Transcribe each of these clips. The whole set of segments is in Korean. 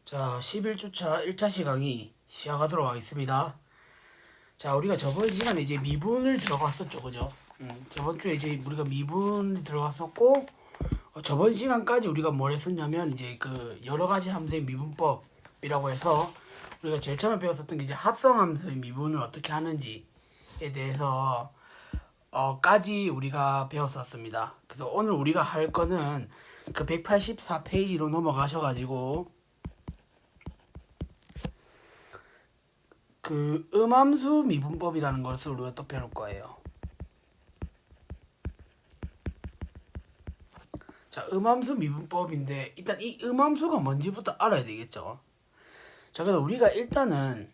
자, 11주차 1차 시강이 시작하도록 하겠습니다. 자, 우리가 저번 시간에 이제 미분을 들어갔었죠, 그죠? 저번 주에 이제 우리가 미분 들어갔었고, 저번 시간까지 우리가 뭘 했었냐면, 이제 그 여러 가지 함수의 미분법이라고 해서, 우리가 제일 처음에 배웠었던 게 이제 합성함수의 미분을 어떻게 하는지에 대해서, 까지 우리가 배웠었습니다. 그래서 오늘 우리가 할 거는 그 184페이지로 넘어가셔가지고, 그 음함수 미분법이라는 것을 우리가 또 배울 거예요. 자, 음함수 미분법인데 일단 이 음함수가 뭔지부터 알아야 되겠죠. 자, 그래서 우리가 일단은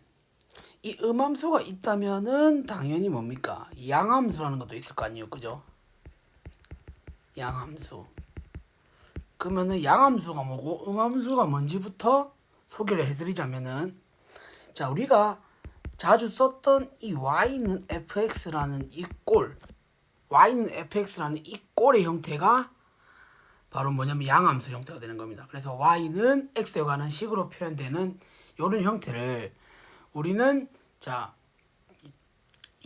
이 음함수가 있다면은 당연히 뭡니까? 양함수라는 것도 있을 거 아니에요, 그죠? 양함수. 그러면은 양함수가 뭐고 음함수가 뭔지부터 소개를 해드리자면은, 자, 우리가 자주 썼던 이 y는 fx라는 이 꼴, y는 fx라는 이 꼴의 형태가 바로 뭐냐면 양함수 형태가 되는 겁니다. 그래서 y는 x에 관한 식으로 표현되는 이런 형태를 우리는 자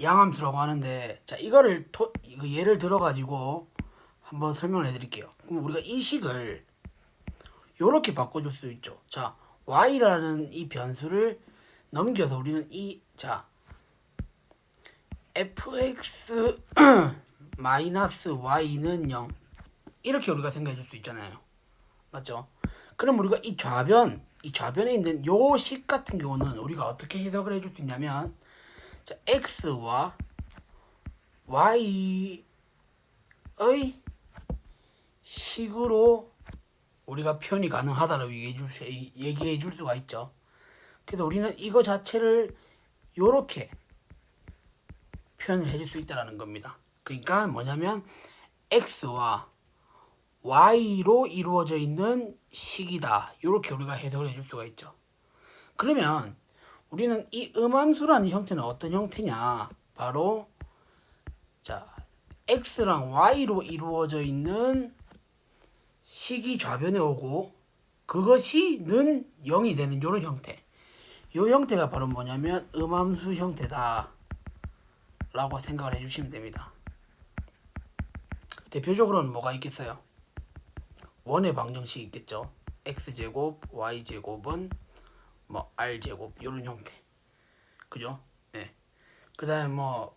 양함수라고 하는데, 자 이거를 이거 예를 들어 가지고 한번 설명을 해드릴게요. 그럼 우리가 이 식을 이렇게 바꿔줄 수 있죠. 자, y라는 이 변수를 넘겨서 우리는 자 fx 마이너스 y는 0 이렇게 우리가 생각해 줄 수 있잖아요. 맞죠? 그럼 우리가 이 좌변에 있는 요 식 같은 경우는 우리가 어떻게 해석을 해줄 수 있냐면, 자, x와 y의 식으로 우리가 표현이 가능하다라고 얘기해 줄 수가 있죠. 그래서 우리는 이거 자체를 요렇게 표현을 해줄 수 있다는 겁니다. 그러니까 뭐냐면 x와 y로 이루어져 있는 식이다. 이렇게 우리가 해석을 해줄 수가 있죠. 그러면 우리는 이 음함수라는 형태는 어떤 형태냐? 바로 자 x랑 y로 이루어져 있는 식이 좌변에 오고 그것이 는 0이 되는 이런 형태. 이 형태가 바로 뭐냐면 음함수 형태다 라고 생각을 해주시면 됩니다. 대표적으로는 뭐가 있겠어요? 원의 방정식이 있겠죠. x제곱 y제곱은 뭐 r제곱 이런 형태, 그죠? 네. 그 다음에 뭐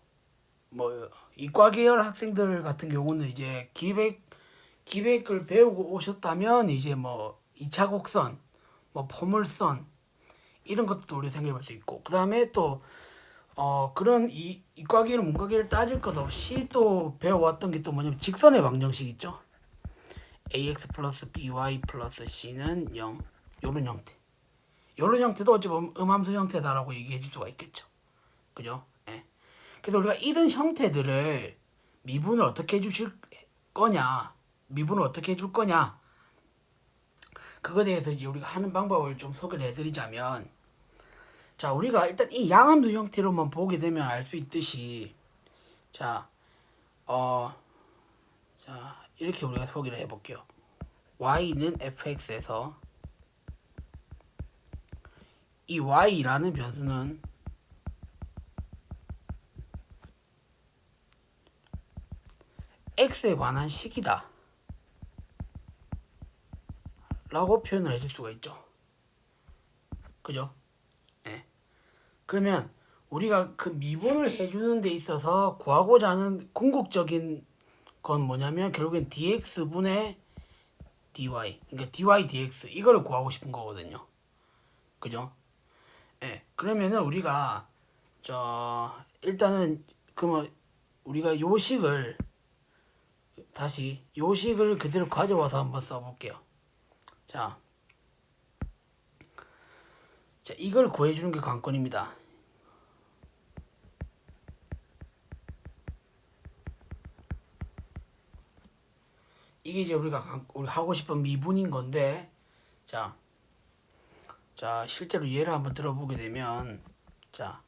이과 계열 학생들 같은 경우는 이제 기백을 배우고 오셨다면 이제 뭐 2차 곡선, 뭐 포물선 이런 것도 우리 생각해 볼 수 있고, 그 다음에 또 그런 이과계열 문과계열 따질 것 없이 또 배워왔던 게 또 뭐냐면 직선의 방정식 있죠. ax 플러스 by 플러스 c는 0 요런 형태, 요런 형태도 어찌 보면 음함수 형태다라고 얘기해 줄 수가 있겠죠. 그죠? 예. 그래서 우리가 이런 형태들을 미분을 어떻게 해주실 거냐, 미분을 어떻게 해줄 거냐, 그거에 대해서 이제 우리가 하는 방법을 좀 소개를 해드리자면, 자 우리가 일단 이 양함수 형태로만 보게 되면 알 수 있듯이, 자 이렇게 우리가 소개를 해볼게요. y는 fx에서 이 y라는 변수는 x에 관한 식이다 라고 표현을 해줄 수가 있죠. 그죠? 네. 그러면 우리가 그 미분을 해주는 데 있어서 구하고자 하는 궁극적인 건 뭐냐면 결국엔 dx분의 dy, 그러니까 dy dx 이거를 구하고 싶은 거거든요. 그죠? 예. 그러면은 우리가 일단은 그러면 우리가 요식을 다시 요식을 그대로 가져와서 한번 써볼게요. 자 이걸 구해주는 게 관건입니다. 이게 이제 우리가 하고 싶은 미분인 건데, 자 실제로 예를 한번 들어보게 되면, 자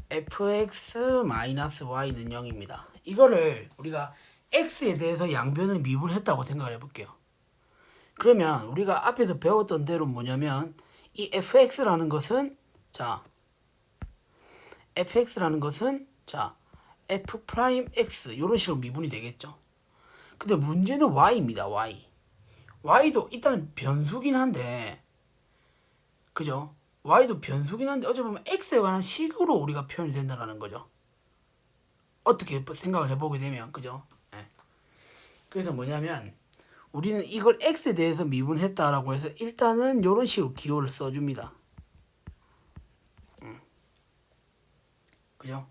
fx-y는 0입니다. 이거를 우리가 x에 대해서 양변을 미분했다고 생각을 해볼게요. 그러면 우리가 앞에서 배웠던 대로 뭐냐면 이 fx라는 것은 자 fx라는 것은 자 f 프라임 x 이런 식으로 미분이 되겠죠. 근데 문제는 y입니다. y도 일단 변수긴 한데 그죠? y도 변수긴 한데 어찌 보면 x에 관한 식으로 우리가 표현이 된다는 거죠. 어떻게 생각을 해보게 되면 그죠? 네. 그래서 뭐냐면 우리는 이걸 x에 대해서 미분했다라고 해서 일단은 이런 식으로 기호를 써줍니다. 그죠?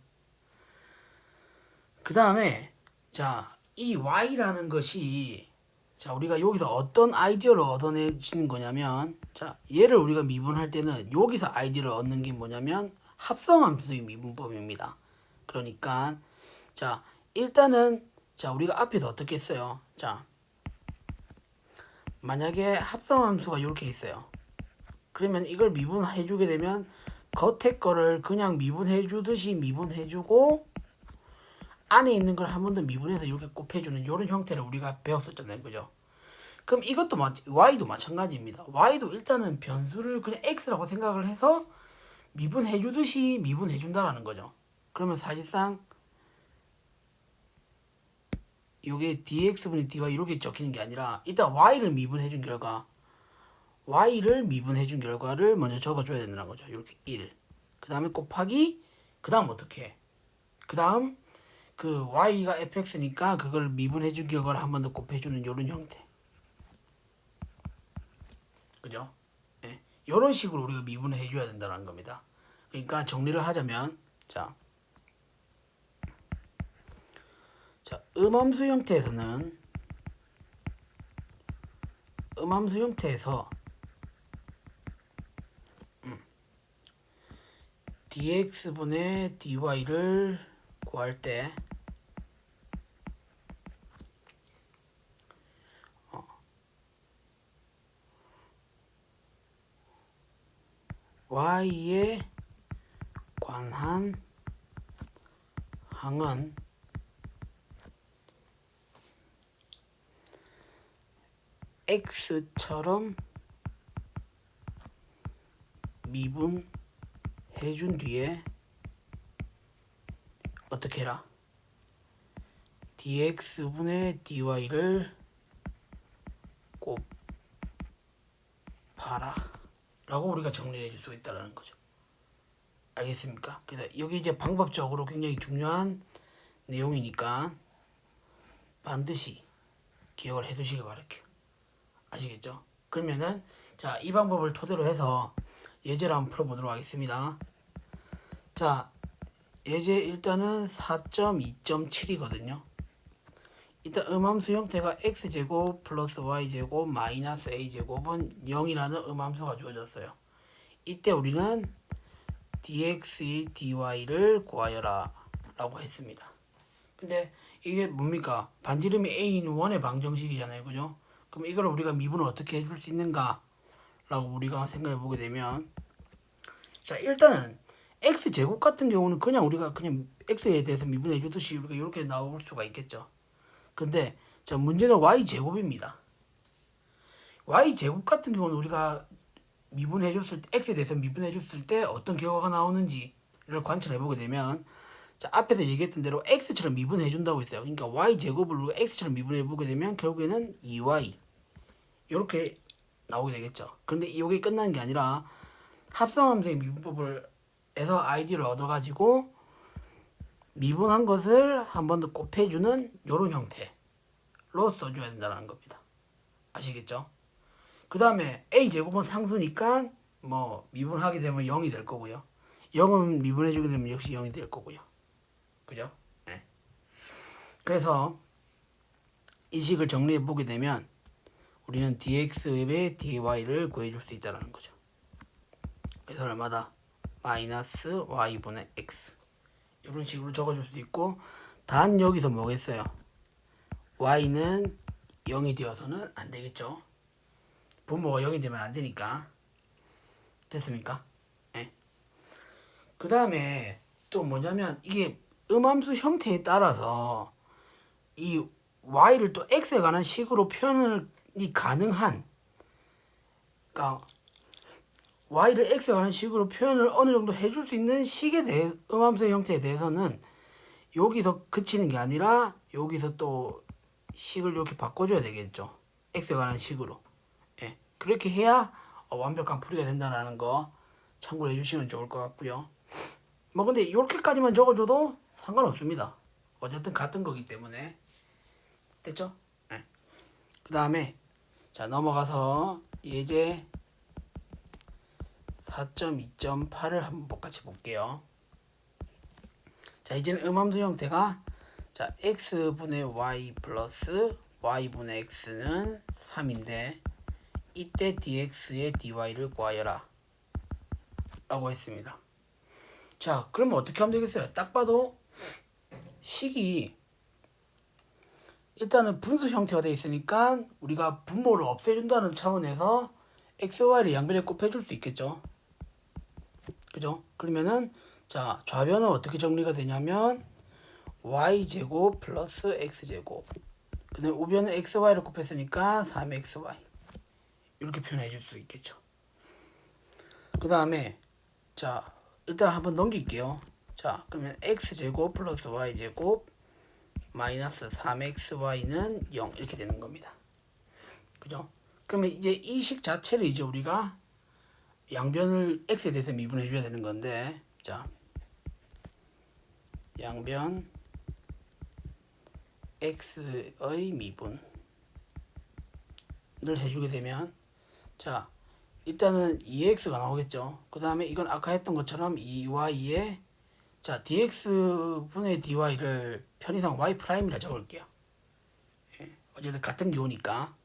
그 다음에 자, 이 y라는 것이 자, 우리가 여기서 어떤 아이디어를 얻어내시는 거냐면 자, 얘를 우리가 미분할 때는 여기서 아이디어를 얻는 게 뭐냐면 합성함수의 미분법입니다. 그러니까 자, 일단은 자, 우리가 앞에서 어떻게 했어요? 자, 만약에 합성함수가 이렇게 있어요. 그러면 이걸 미분해주게 되면 겉에 거를 그냥 미분해주듯이 미분해주고 안에 있는 걸 한 번 더 미분해서 이렇게 곱해주는 이런 형태를 우리가 배웠었잖아요. 그죠? 그럼 이것도 y도 마찬가지입니다. y도 일단은 변수를 그냥 x라고 생각을 해서 미분해주듯이 미분해준다라는 거죠. 그러면 사실상 이게 dx분의 dy 이렇게 적히는 게 아니라 일단 y를 미분해준 결과를 먼저 적어줘야 된다는 거죠. 이렇게 1. 그 다음에 곱하기 그 다음 어떻게 해? 그 다음 그 y가 fx니까 그걸 미분해준 결과를 한 번 더 곱해주는 이런 형태. 그죠? 예. 이런 식으로 우리가 미분을 해줘야 된다는 겁니다. 그러니까 정리를 하자면 자, 음함수 형태에서 dx분의 dy를 구할 때 y에 관한 항은 x처럼 미분해준 뒤에 어떻게 해라? dx분의 dy를 곱하라 라고 우리가 정리를 해줄 수 있다는 거죠. 알겠습니까? 그래서 여기 이제 방법적으로 굉장히 중요한 내용이니까 반드시 기억을 해 두시길 바랄게요. 아시겠죠? 그러면은 자, 이 방법을 토대로 해서 예제를 한번 풀어보도록 하겠습니다. 자, 예제 일단은 4.2.7이거든요. 일단 음함수 형태가 x제곱 플러스 y제곱 마이너스 a제곱은 0이라는 음함수가 주어졌어요. 이때 우리는 dx, dy를 구하여라 라고 했습니다. 근데 이게 뭡니까? 반지름이 a인 원의 방정식이잖아요. 그죠? 그럼 이걸 우리가 미분을 어떻게 해줄 수 있는가? 라고 우리가 생각해 보게 되면 자, 일단은 x제곱 같은 경우는 그냥 우리가 그냥 x에 대해서 미분해 주듯이 우리가 이렇게 나올 수가 있겠죠. 근데 자, 문제는 y제곱입니다. y제곱 같은 경우는 우리가 미분해 줬을 때 x에 대해서 미분해 줬을 때 어떤 결과가 나오는지를 관찰해 보게 되면 자, 앞에서 얘기했던 대로 x처럼 미분해 준다고 했어요. 그러니까 y제곱을 우리가 x처럼 미분해 보게 되면 결국에는 2y 이렇게 나오게 되겠죠. 그런데 이게 끝나는 게 아니라 합성함수의 미분법을 해서 아이디어를 얻어가지고 미분한 것을 한 번 더 곱해주는 이런 형태로 써줘야 된다는 겁니다. 아시겠죠? 그 다음에 a제곱은 상수니까 뭐 미분하게 되면 0이 될 거고요. 0은 미분해주게 되면 역시 0이 될 거고요. 그죠? 네. 그래서 이 식을 정리해 보게 되면 우리는 dx의 dy를 구해줄 수 있다는 거죠. 그래서 얼마다? 마이너스 y분의 x 이런 식으로 적어줄 수도 있고 단 여기서 뭐겠어요? y는 0이 되어서는 안 되겠죠. 분모가 0이 되면 안 되니까. 됐습니까? 네. 그 다음에 또 뭐냐면 이게 음함수 형태에 따라서 이 y를 또 x에 관한 식으로 표현이 가능한, 그러니까 y를 x에 관한 식으로 표현을 어느 정도 해줄 수 있는 식에 대해 음함수의 형태에 대해서는 여기서 그치는 게 아니라 여기서 또 식을 이렇게 바꿔줘야 되겠죠. x에 관한 식으로. 예, 그렇게 해야 완벽한 풀이가 된다는 거 참고해 주시면 좋을 것 같고요. 뭐 근데 이렇게까지만 적어줘도 상관없습니다. 어쨌든 같은 거기 때문에. 됐죠? 네. 그 다음에 자 넘어가서 예제 4.2.8을 한번 같이 볼게요. 자 이제는 음함수 형태가 자 x분의 y 플러스 y분의 x는 3인데 이때 dx의 dy를 구하여라 라고 했습니다. 자 그러면 어떻게 하면 되겠어요? 딱 봐도 식이 일단은 분수 형태가 되어 있으니까 우리가 분모를 없애준다는 차원에서 x, y를 양변에 곱해줄 수 있겠죠. 그죠? 그러면은 자 좌변은 어떻게 정리가 되냐면 y제곱 플러스 x제곱 그 다음에 우변은 xy를 곱했으니까 3xy 이렇게 표현해 줄 수 있겠죠. 그 다음에 자 일단 한번 넘길게요. 자 그러면 x제곱 플러스 y제곱 마이너스 3xy는 0 이렇게 되는 겁니다. 그죠? 그러면 이제 이 식 자체를 이제 우리가 양변을 x에 대해서 미분해 줘야 되는 건데 자 양변 x의 미분을 해주게 되면 자 일단은 2x가 나오겠죠. 그 다음에 이건 아까 했던 것처럼 2y에 자 dx분의 dy를 편의상 y'이라 적을게요. 예, 어쨌든 같은 기호니까.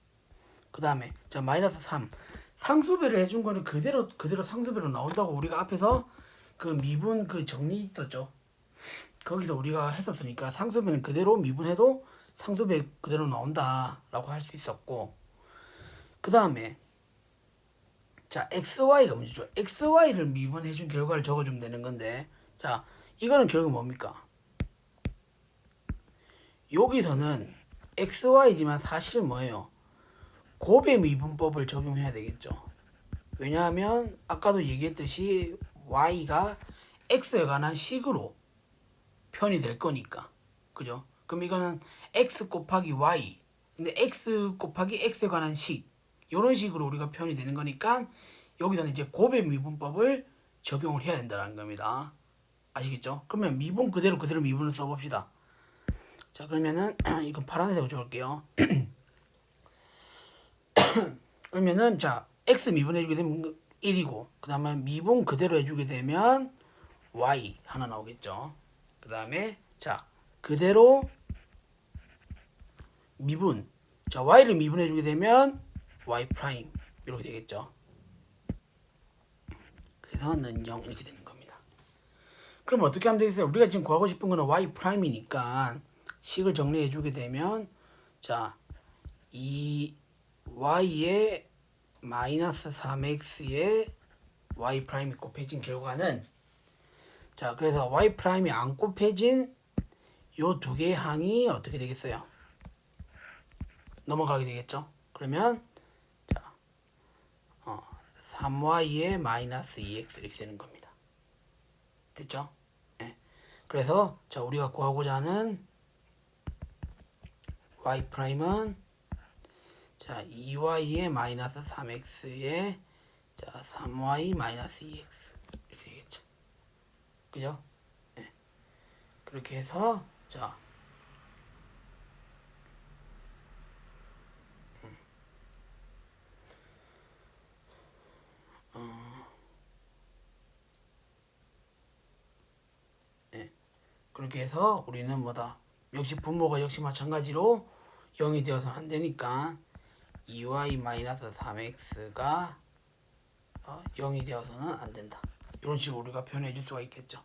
그 다음에 자 마이너스 3 상수배를 해준 거는 그대로 상수배로 나온다고 우리가 앞에서 그 미분 그 정리 있었죠. 거기서 우리가 했었으니까 상수배는 그대로 미분해도 상수배 그대로 나온다 라고 할 수 있었고 그 다음에 자 xy가 문제죠. xy를 미분해준 결과를 적어주면 되는 건데 자 이거는 결국 뭡니까? 여기서는 xy지만 사실은 뭐예요? 곱의 미분법을 적용해야 되겠죠. 왜냐하면 아까도 얘기했듯이 y가 x에 관한 식으로 표현이 될 거니까. 그죠? 그럼 이거는 x 곱하기 y 근데 x 곱하기 x에 관한 식 이런 식으로 우리가 표현이 되는 거니까 여기서는 이제 곱의 미분법을 적용을 해야 된다는 겁니다. 아시겠죠? 그러면 미분 그대로 미분을 써봅시다. 자 그러면은 이건 파란색으로 적을게요. 그러면은 자 x 미분 해주게 되면 1이고 그 다음에 미분 그대로 해주게 되면 y 하나 나오겠죠. 그 다음에 자 그대로 미분 자 y를 미분해주게 되면 y 프라임 이렇게 되겠죠. 그래서 는 0 이렇게 되는 겁니다. 그럼 어떻게 하면 되겠어요? 우리가 지금 구하고 싶은 거는 y 프라임이니까 식을 정리해주게 되면 자 이 y에 마이너스 3x에 y 프라임이 곱해진 결과는 자 그래서 y 프라임이 안 곱해진 요 두 개의 항이 어떻게 되겠어요? 넘어가게 되겠죠. 그러면 자 3y에 마이너스 2x 이렇게 되는 겁니다. 됐죠? 네. 그래서 자 우리가 구하고자 하는 y 프라임은 자 2y에 마이너스 3x에 자 3y 마이너스 2x 이렇게 되겠죠. 그죠? 네. 그렇게 해서 자 네. 그렇게 해서 우리는 뭐다? 역시 분모가 역시 마찬가지로 0이 되어서 안 되니까 2y-3x가 0이 되어서는 안 된다. 이런 식으로 우리가 표현해 줄 수가 있겠죠.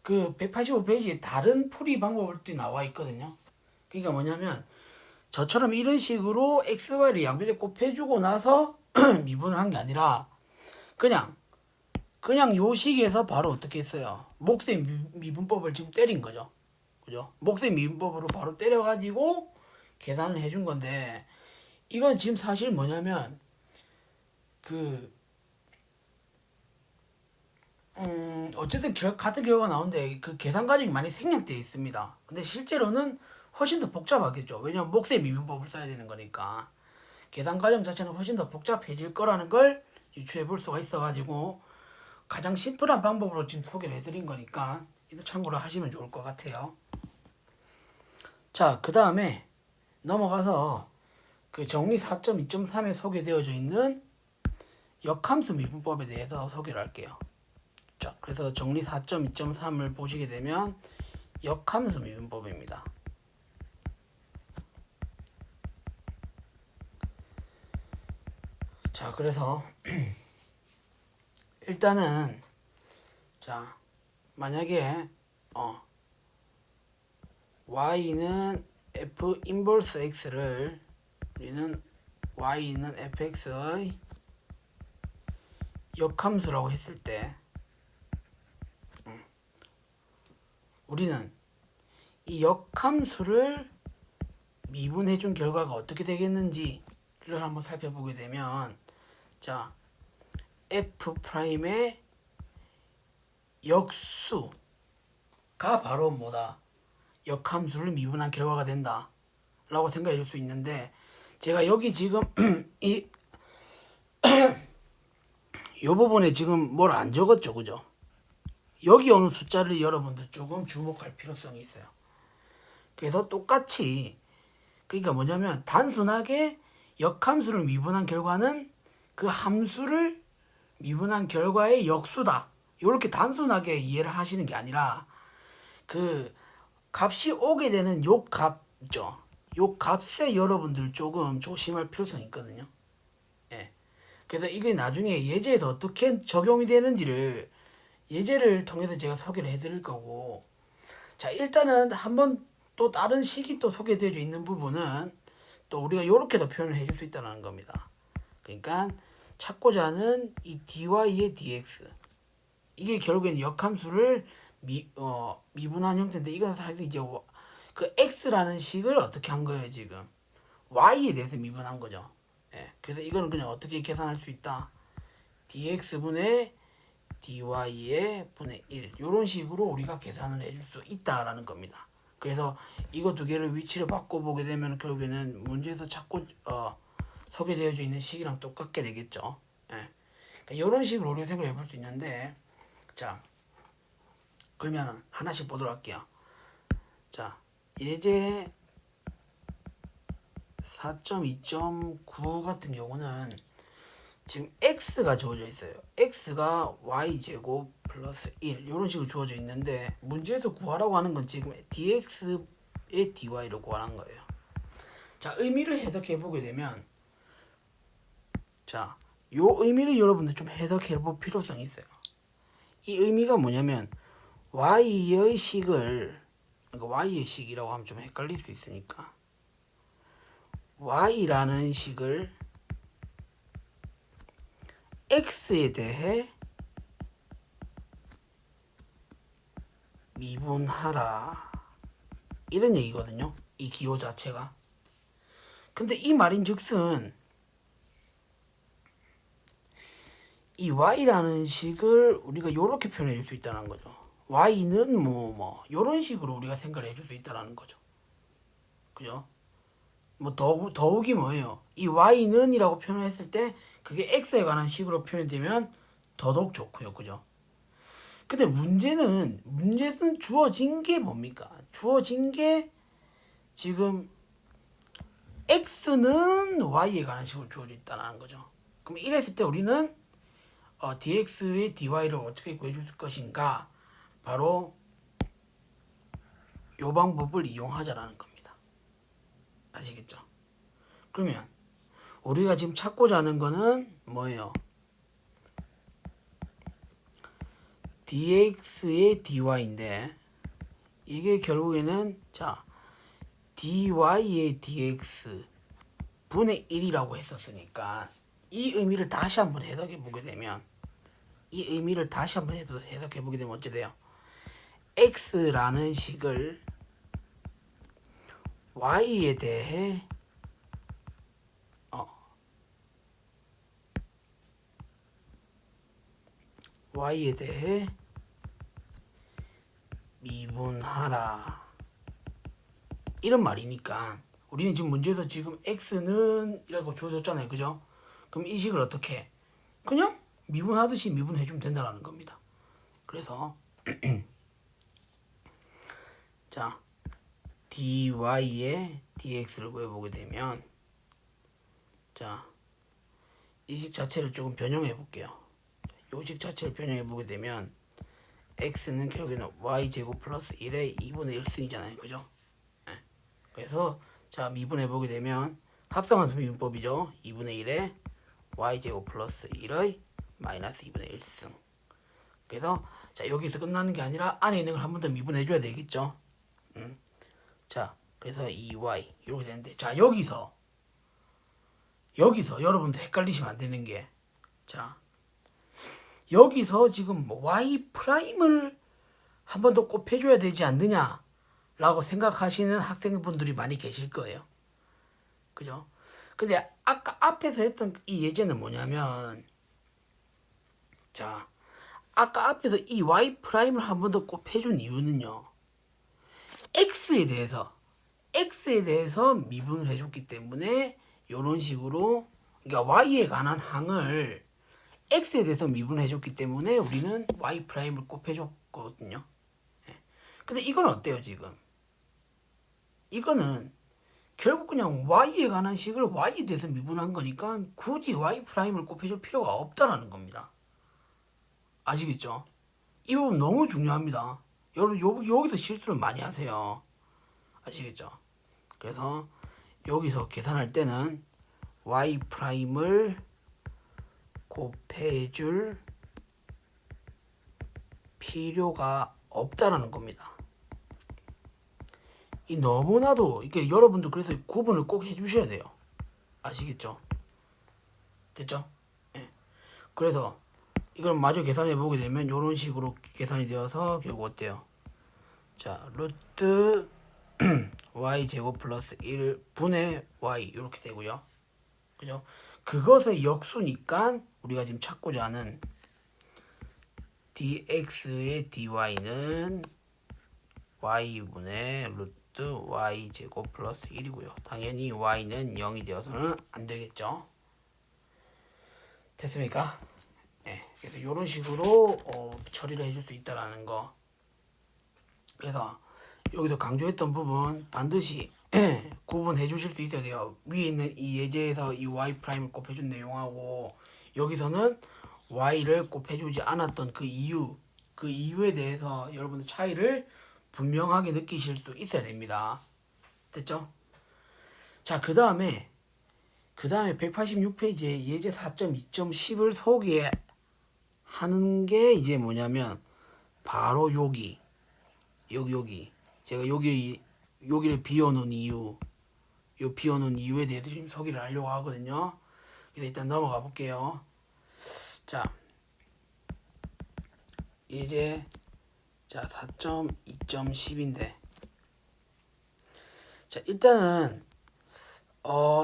그 185페이지에 다른 풀이 방법도 나와 있거든요. 그러니까 뭐냐면 저처럼 이런 식으로 xy를 양변에 곱해주고 나서 미분을 한 게 아니라 그냥 요 식에서 바로 어떻게 했어요? 몫의 미분법을 지금 때린 거죠. 그죠? 몫의 미분법으로 바로 때려가지고 계산을 해준 건데 이건 지금 사실 뭐냐면 그 어쨌든 같은 결과가 나오는데 그 계산 과정이 많이 생략되어 있습니다. 근데 실제로는 훨씬 더 복잡하겠죠. 왜냐면 목세 미분법을 써야 되는 거니까. 계산 과정 자체는 훨씬 더 복잡해질 거라는 걸 유추해 볼 수가 있어가지고 가장 심플한 방법으로 지금 소개를 해드린 거니까 이거 참고를 하시면 좋을 것 같아요. 자, 그 다음에 넘어가서 그 정리 4.2.3에 소개되어져 있는 역함수 미분법에 대해서 소개를 할게요. 자, 그래서 정리 4.2.3을 보시게 되면 역함수 미분법입니다. 자, 그래서 일단은 자, 만약에 y는 f 인버스 x를 우리는 y는 fx의 역함수라고 했을 때 우리는 이 역함수를 미분해 준 결과가 어떻게 되겠는지를 한번 살펴보게 되면 자, f'의 역수가 바로 뭐다? 역함수를 미분한 결과가 된다 라고 생각해 줄 수 있는데 제가 여기 지금 이 부분에 지금 뭘 안 적었죠, 그죠? 여기 오는 숫자를 여러분들 조금 주목할 필요성이 있어요. 그래서 똑같이 그러니까 뭐냐면 단순하게 역함수를 미분한 결과는 그 함수를 미분한 결과의 역수다. 이렇게 단순하게 이해를 하시는 게 아니라 그 값이 오게 되는 요 값죠. 요 값에 여러분들 조금 조심할 필요성이 있거든요. 예. 그래서 이게 나중에 예제에서 어떻게 적용이 되는지를 예제를 통해서 제가 소개를 해드릴 거고 자 일단은 한번 또 다른 식이 또 소개되어 있는 부분은 또 우리가 이렇게도 표현을 해줄 수 있다는 겁니다. 그러니까 찾고자 하는 이 dy의 dx 이게 결국에는 역함수를 미분한 형태인데 이건 사실 이제 그 x라는 식을 어떻게 한 거예요 지금 y에 대해서 미분한 거죠. 예, 그래서 이거는 그냥 어떻게 계산할 수 있다 dx분의 dy의 분의 1 이런 식으로 우리가 계산을 해줄 수 있다라는 겁니다. 그래서 이거 두 개를 위치를 바꿔보게 되면 결국에는 문제에서 찾고 소개되어져 있는 식이랑 똑같게 되겠죠. 예. 그러니까 이런 식으로 우리가 생각을 해볼 수 있는데 자 그러면 하나씩 보도록 할게요. 자 예제 4.2.9 같은 경우는 지금 x가 주어져 있어요. x가 y제곱 플러스 1 이런 식으로 주어져 있는데 문제에서 구하라고 하는 건 지금 dx의 dy를 구하는 거예요. 자 의미를 해석해 보게 되면 자 요 의미를 여러분들 좀 해석해 볼 필요성이 있어요. 이 의미가 뭐냐면 y의 식을 그러니까 y의 식이라고 하면 좀 헷갈릴 수 있으니까 y라는 식을 x에 대해 미분하라 이런 얘기거든요. 이 기호 자체가. 근데 이 말인즉슨 이 y라는 식을 우리가 이렇게 표현해 줄 수 있다는 거죠. y는 뭐 이런 식으로 우리가 생각을 해줄 수 있다는 거죠. 그죠? 뭐 더욱이 뭐예요? 이 y는 이라고 표현했을 때 그게 x에 관한 식으로 표현되면 더더욱 좋고요. 그죠? 근데 문제는 주어진 게 뭡니까? 주어진 게 지금 x는 y에 관한 식으로 주어져 있다는 거죠. 그럼 이랬을 때 우리는 dx의 dy를 어떻게 구해줄 것인가? 바로 이 방법을 이용하자라는 겁니다. 아시겠죠? 그러면 우리가 지금 찾고자 하는 거는 뭐예요? dx의 dy인데 이게 결국에는 자 dy의 dx 분의 1이라고 했었으니까 이 의미를 다시 한번 해석해 보게 되면 어찌 돼요? x라는 식을 y에 대해 y에 대해 미분하라 이런 말이니까 우리는 지금 문제에서 지금 x는 이라고 주어졌잖아요. 그죠? 그럼 이 식을 어떻게 그냥 미분하듯이 미분해주면 된다는 겁니다. 그래서 자 dy에 dx를 구해보게 되면 자 이 식 자체를 조금 변형해 볼게요. 이 식 자체를 변형해 보게 되면 x는 결국에는 y제곱 플러스 1의 2분의 1승이잖아요. 그죠? 네. 그래서 자 미분해 보게 되면 합성함수 미분법이죠. 2분의 1의 y제곱 플러스 1의 마이너스 2분의 1승. 그래서 자 여기서 끝나는 게 아니라 안에 있는 걸 한 번 더 미분해 줘야 되겠죠. 자 그래서 2y 이렇게 되는데 자 여기서 여러분들 헷갈리시면 안 되는 게 자 여기서 지금 뭐 y 프라임을 한 번 더 곱해줘야 되지 않느냐 라고 생각하시는 학생분들이 많이 계실 거예요. 그죠? 근데 아까 앞에서 했던 이 예제는 뭐냐면 자 아까 앞에서 이 y 프라임을 한 번 더 곱해준 이유는요. x에 대해서 미분을 해줬기 때문에 이런 식으로 그러니까 y에 관한 항을 x에 대해서 미분을 해줬기 때문에 우리는 y 프라임을 곱해줬거든요. 근데 이건 어때요 지금? 이거는 결국 그냥 y에 관한 식을 y에 대해서 미분한 거니까 굳이 y 프라임을 곱해줄 필요가 없다라는 겁니다. 아시겠죠? 이 부분 너무 중요합니다. 여러분 여기서 실수를 많이 하세요. 아시겠죠? 그래서 여기서 계산할 때는 y 프라임을 곱해줄 필요가 없다라는 겁니다. 이 너무나도 이게 여러분도 그래서 구분을 꼭 해주셔야 돼요. 아시겠죠? 됐죠? 예. 그래서 이걸 마저 계산해 보게 되면 이런 식으로 계산이 되어서 결국 어때요? 자 루트 y 제곱 플러스 1분의 y 이렇게 되고요. 그죠? 그것의 역수니까 우리가 지금 찾고자 하는 dx의 dy는 y분의 루트 y 제곱 플러스 1이고요. 당연히 y는 0이 되어서는 안 되겠죠. 됐습니까? 네. 그래서 이런 식으로 처리를 해줄 수 있다라는 거. 그래서 여기서 강조했던 부분 반드시 구분해 주실 수 있어야 돼요. 위에 있는 이 예제에서 이 y 프라임을 곱해준 내용하고 여기서는 y를 곱해주지 않았던 그 이유에 대해서 여러분들 차이를 분명하게 느끼실 수 있어야 됩니다. 됐죠? 자, 그 다음에 186페이지에 예제 4.2.10을 소개하는 게 이제 뭐냐면 바로 여기 제가 여기를 비워놓은 이유 비워놓은 이유에 대해서 지금 소개를 하려고 하거든요. 그래서 일단 넘어가 볼게요. 자 이제 자 4.2.10인데 자 일단은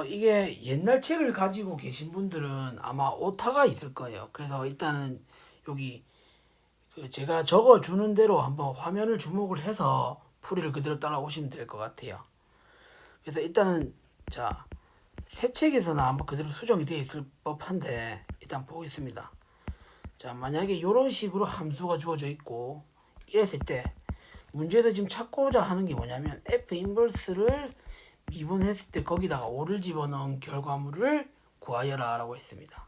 이게 옛날 책을 가지고 계신 분들은 아마 오타가 있을 거예요. 그래서 일단은 여기 제가 적어주는 대로 한번 화면을 주목을 해서 풀이를 그대로 따라오시면 될 것 같아요. 그래서 일단은 자 새 책에서는 아마 그대로 수정이 되어 있을 법한데 일단 보겠습니다. 자 만약에 이런 식으로 함수가 주어져 있고 이랬을 때 문제에서 지금 찾고자 하는 게 뭐냐면 f 인버스를 미분했을 때 거기다가 5를 집어넣은 결과물을 구하여라 라고 했습니다.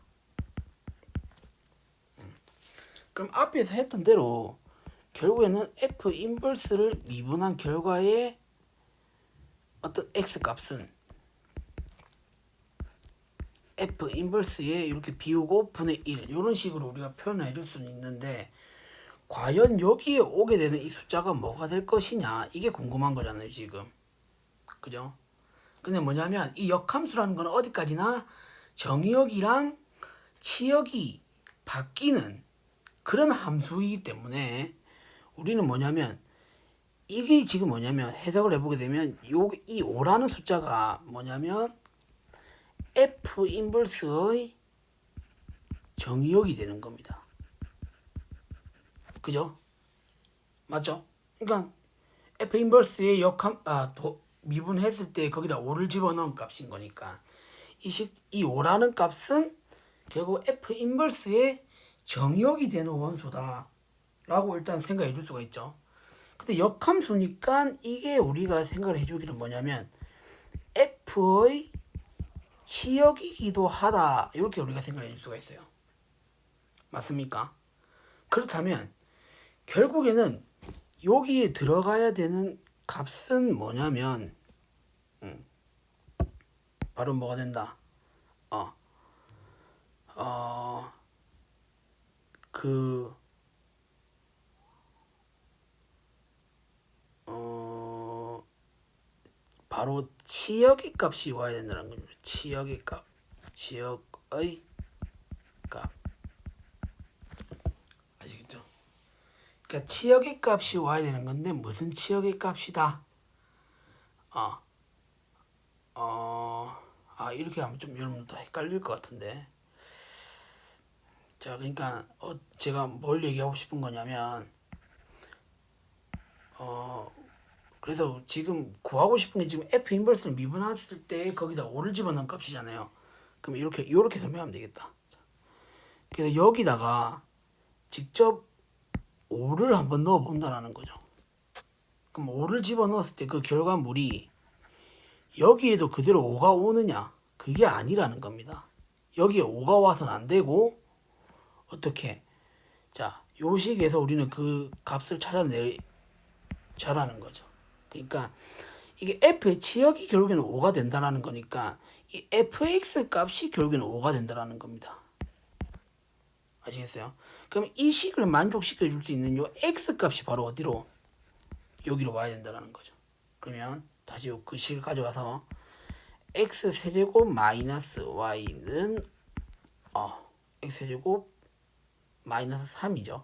그럼 앞에서 했던 대로 결국에는 f 인버스를 미분한 결과의 어떤 x 값은 f 인버스에 이렇게 비우고 분의 1 이런 식으로 우리가 표현을 해줄 수는 있는데 과연 여기에 오게 되는 이 숫자가 뭐가 될 것이냐 이게 궁금한 거잖아요 지금. 그죠? 근데 뭐냐면 이 역함수라는 건 어디까지나 정의역이랑 치역이 바뀌는 그런 함수이기 때문에 우리는 뭐냐면 이게 지금 뭐냐면 해석을 해보게 되면 이 5라는 숫자가 뭐냐면 f 인버스의 정의역이 되는 겁니다. 그죠? 맞죠? 그러니까 F 인버스의 미분했을 때 거기다 5를 집어넣은 값인 거니까 이 5라는 값은 결국 F 인버스의 정역이 되는 원소다 라고 일단 생각해 줄 수가 있죠. 근데 역함수니까 이게 우리가 생각을 해주기는 뭐냐면 F의 치역이기도 하다 이렇게 우리가 생각을 해줄 수가 있어요. 맞습니까? 그렇다면 결국에는 여기에 들어가야 되는 값은 뭐냐면 바로 뭐가 된다. 바로 치역의 값이 와야 된다는 거죠. 치역의 값. 치역의 값. 아시겠죠? 그러니까 치역의 값이 와야 되는 건데 무슨 치역의 값이다? 이렇게 하면 좀 여러분도 헷갈릴 것 같은데. 자, 그러니까 제가 뭘 얘기하고 싶은 거냐면 그래서 지금 구하고 싶은 게 지금 F 인버스를 미분했을 때 거기다 5를 집어넣은 값이잖아요. 그럼 이렇게 설명하면 되겠다. 그래서 여기다가 직접 5를 한번 넣어 본다라는 거죠. 그럼 5를 집어넣었을 때 그 결과물이 여기에도 그대로 5가 오느냐? 그게 아니라는 겁니다. 여기에 5가 와서는 안 되고 어떻게? 자, 요 식에서 우리는 그 값을 찾아내자라는 거죠. 그러니까 이게 F의 치역이 결국에는 5가 된다라는 거니까 이 fx 값이 결국에는 5가 된다라는 겁니다. 아시겠어요? 그럼 이 식을 만족시켜 줄 수 있는 요 x 값이 바로 어디로? 여기로 와야 된다라는 거죠. 그러면 다시 그 식을 가져와서 x 세제곱 마이너스 y는 x 세제곱 마이너스 3이죠.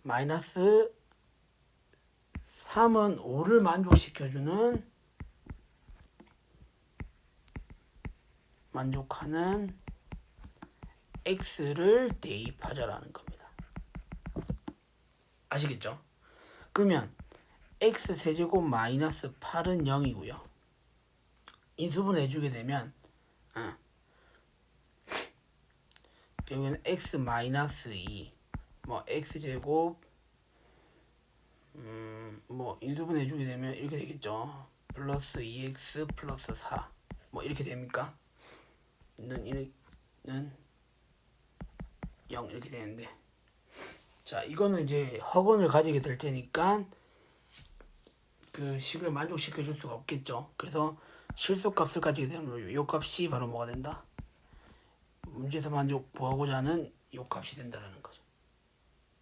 마이너스 3은 5를 만족하는 x를 대입하자라는 겁니다. 아시겠죠? 그러면 x 세제곱 마이너스 8은 0이고요. 인수분 해주게 되면 결국에는 x 마이너스 2 x 제곱 인수분 해주게 되면 이렇게 되겠죠. 플러스 2x 플러스 4 이렇게 됩니까? 는 0 이렇게 되는데, 자 이거는 이제 허근을 가지게 될 테니까 그 식을 만족시켜 줄 수가 없겠죠. 그래서 실수값을 가지게 되면 요 값이 바로 뭐가 된다? 문제에서 만족 구하고자 하는 요 값이 된다는 거죠.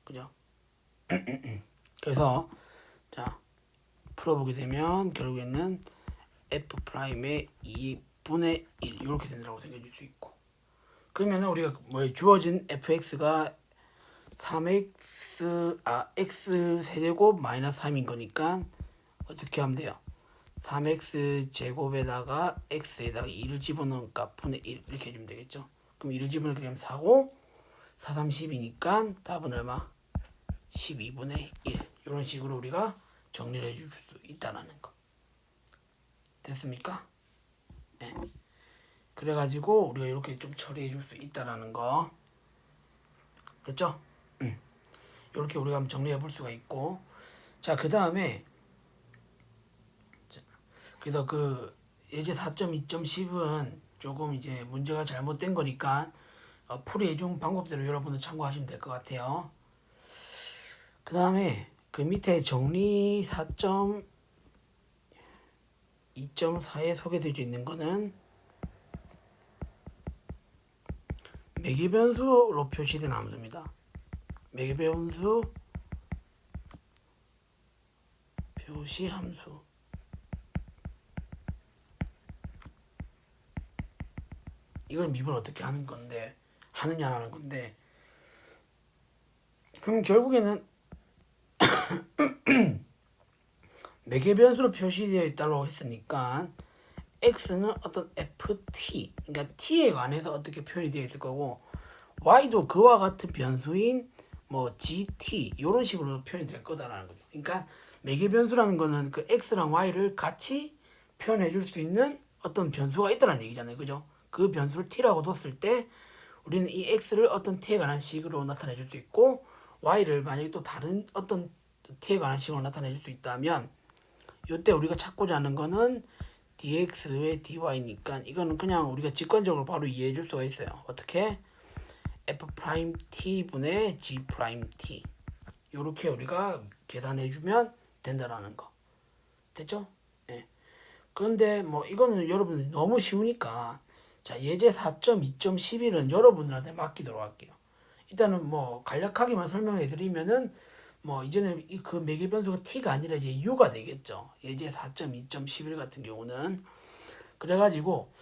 그죠? 그래서 자 풀어보게 되면 결국에는 f'의 2분의 1 이렇게 된다고 생각해 줄 수 있고, 그러면 우리가 주어진 fx가 3x x 세제곱 마이너스 3인 거니까 어떻게 하면 돼요? 3x 제곱에다가 x에다가 2를 집어넣은 값 분의 1 이렇게 해주면 되겠죠. 그럼 2를 집어넣게 되면 4고 4, 3, 10이니까 답은 얼마? 12분의 1 이런 식으로 우리가 정리를 해줄 수 있다는 거. 됐습니까? 네. 그래가지고 우리가 이렇게 좀 처리해 줄 수 있다는 거. 됐죠? 이렇게 우리가 한번 정리해 볼 수가 있고, 자 그 다음에 그래서 그 예제 4.2.10은 조금 이제 문제가 잘못된 거니까 풀이해 준 방법대로 여러분들 참고하시면 될 것 같아요. 그 다음에 그 밑에 정리 4.2.4에 소개되어 있는 거는 매개변수로 표시된 함수입니다. 매개변수 표시 함수. 이걸 미분 어떻게 하는 건데, 하느냐 하는 건데, 그럼 결국에는 매개변수로 표시되어 있다고 했으니까 x는 어떤 ft, 그러니까 t에 관해서 어떻게 표현이 되어 있을 거고, y도 그와 같은 변수인 뭐 gt 이런 식으로 표현이 될 거다라는 거죠. 그러니까 매개 변수라는 거는 그 x랑 y를 같이 표현해 줄 수 있는 어떤 변수가 있다는 얘기잖아요. 그죠? 그 변수를 t라고 뒀을 때 우리는 이 x를 어떤 t에 관한 식으로 나타내 줄 수 있고 y를 만약에 또 다른 어떤 t에 관한 식으로 나타내 줄 수 있다면 이때 우리가 찾고자 하는 거는 dx의 dy니까 이거는 그냥 우리가 직관적으로 바로 이해해 줄 수가 있어요. 어떻게? f't분의 g't 이렇게 우리가 계산해 주면 된다라는 거. 됐죠? 예. 그런데 뭐 이거는 여러분들 너무 쉬우니까 자 예제 4.2.11은 여러분들한테 맡기도록 할게요. 일단은 뭐 간략하게만 설명해 드리면은 뭐 이제는 그 매개 변수가 t가 아니라 이제 u가 되겠죠. 예제 4.2.11 같은 경우는 그래가지고